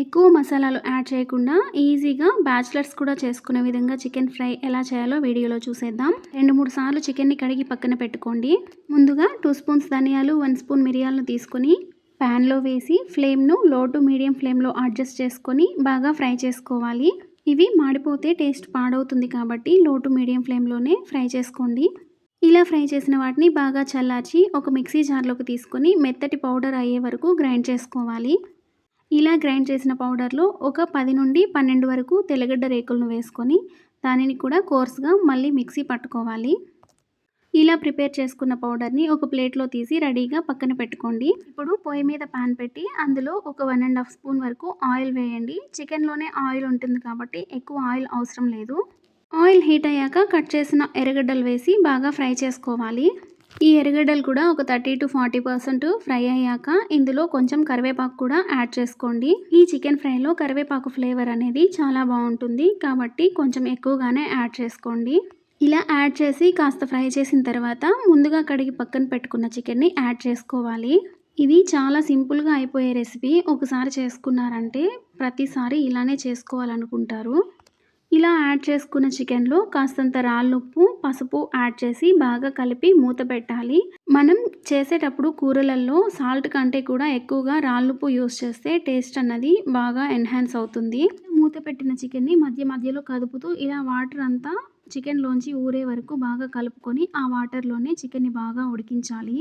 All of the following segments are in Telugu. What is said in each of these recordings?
ఎక్కువ మసాలాలు యాడ్ చేయకుండా ఈజీగా బ్యాచిలర్స్ కూడా చేసుకునే విధంగా చికెన్ ఫ్రై ఎలా చేయాలో వీడియోలో చూసేద్దాం. 2-3 సార్లు చికెన్ని కడిగి పక్కన పెట్టుకోండి. ముందుగా 2 స్పూన్స్ ధనియాలు, 1 స్పూన్ మిరియాలను తీసుకొని ప్యాన్లో వేసి ఫ్లేమ్ను లో టు మీడియం ఫ్లేమ్లో అడ్జస్ట్ చేసుకొని బాగా ఫ్రై చేసుకోవాలి. ఇవి మాడిపోతే టేస్ట్ పాడవుతుంది కాబట్టి లో టు మీడియం ఫ్లేమ్లోనే ఫ్రై చేసుకోండి. ఇలా ఫ్రై చేసిన వాటిని బాగా చల్లార్చి ఒక మిక్సీ జార్లోకి తీసుకొని మెత్తటి పౌడర్ అయ్యే వరకు గ్రైండ్ చేసుకోవాలి. ఇలా గ్రైండ్ చేసిన పౌడర్లో ఒక 10 నుండి 12 వరకు తెల్లగడ్డ రేకులను వేసుకొని దానిని కూడా కోర్స్గా మళ్ళీ మిక్సీ పట్టుకోవాలి. ఇలా ప్రిపేర్ చేసుకున్న పౌడర్ని ఒక ప్లేట్లో తీసి రెడీగా పక్కన పెట్టుకోండి. ఇప్పుడు పొయ్యి మీద ప్యాన్ పెట్టి అందులో ఒక 1.5 స్పూన్ వరకు ఆయిల్ వేయండి. చికెన్లోనే ఆయిల్ ఉంటుంది కాబట్టి ఎక్కువ ఆయిల్ అవసరం లేదు. ఆయిల్ హీట్ అయ్యాక కట్ చేసిన ఎర్రగడ్డలు వేసి బాగా ఫ్రై చేసుకోవాలి. ఈ ఎర్రగడ్డలు కూడా ఒక 30-40% ఫ్రై అయ్యాక ఇందులో కొంచెం కరివేపాకు కూడా యాడ్ చేసుకోండి. ఈ చికెన్ ఫ్రైలో కరివేపాకు ఫ్లేవర్ అనేది చాలా బాగుంటుంది కాబట్టి కొంచెం ఎక్కువగానే యాడ్ చేసుకోండి. ఇలా యాడ్ చేసి కాస్త ఫ్రై చేసిన తర్వాత ముందుగా కడిగి పక్కన పెట్టుకున్న చికెన్ని యాడ్ చేసుకోవాలి. ఇది చాలా సింపుల్గా అయిపోయే రెసిపీ. ఒకసారి చేసుకున్నారంటే ప్రతిసారి ఇలానే చేసుకోవాలనుకుంటారు. ఇలా యాడ్ చేసుకున్న చికెన్లో కాస్తంత రాళ్ళుప్పు, పసుపు యాడ్ చేసి బాగా కలిపి మూత పెట్టాలి. మనం చేసేటప్పుడు కూరలలో సాల్ట్ కంటే కూడా ఎక్కువగా రాళ్ళుప్పు యూస్ చేస్తే టేస్ట్ అన్నది బాగా ఎన్హాన్స్ అవుతుంది. మూత పెట్టిన చికెన్ని మధ్య మధ్యలో కదుపుతూ ఇలా వాటర్ అంతా చికెన్లోంచి ఊరే వరకు బాగా కలుపుకొని ఆ వాటర్లోనే చికెన్ని బాగా ఉడికించాలి.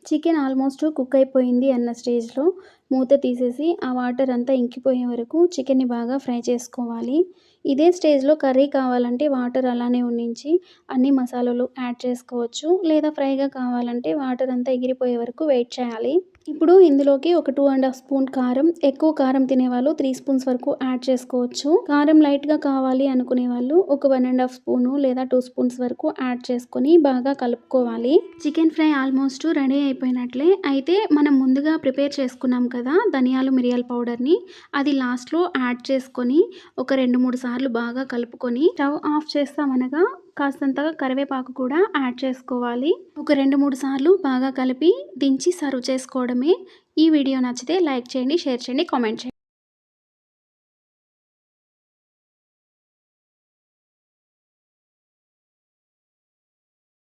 చికెన్ ఆల్మోస్ట్ కుక్ అయిపోయింది అన్న స్టేజ్లో మూత తీసేసి ఆ వాటర్ అంతా ఇంకిపోయే వరకు చికెన్ని బాగా ఫ్రై చేసుకోవాలి. ఇదే స్టేజ్లో కర్రీ కావాలంటే వాటర్ అలానే ఉండించి అన్ని మసాలాలు యాడ్ చేసుకోవచ్చు. లేదా ఫ్రైగా కావాలంటే వాటర్ అంతా ఎగిరిపోయే వరకు వెయిట్ చేయాలి. ఇప్పుడు ఇందులోకి ఒక 2.5 స్పూన్ కారం, ఎక్కువ కారం తినేవాళ్ళు 3 స్పూన్స్ వరకు యాడ్ చేసుకోవచ్చు. కారం లైట్గా కావాలి అనుకునే వాళ్ళు ఒక 1.5 స్పూను లేదా 2 స్పూన్స్ వరకు యాడ్ చేసుకొని బాగా కలుపుకోవాలి. చికెన్ ఫ్రై ఆల్మోస్ట్ రెడీ అయిపోయినట్లే. అయితే మనం ముందుగా ప్రిపేర్ చేసుకున్నాం కదా ధనియాలు, మిరియాల పౌడర్ని, అది లాస్ట్లో యాడ్ చేసుకొని ఒక 2-3 సార్లు బాగా కలుపుకొని స్టవ్ ఆఫ్ చేస్తామనగా కాస్తంతగా కరివేపాకు కూడా యాడ్ చేసుకోవాలి. ఒక 2-3 సార్లు బాగా కలిపి దించి సర్వ్ చేసుకోవడమే. ఈ వీడియో నచ్చితే లైక్ చేయండి, షేర్ చేయండి, కామెంట్ చేయండి.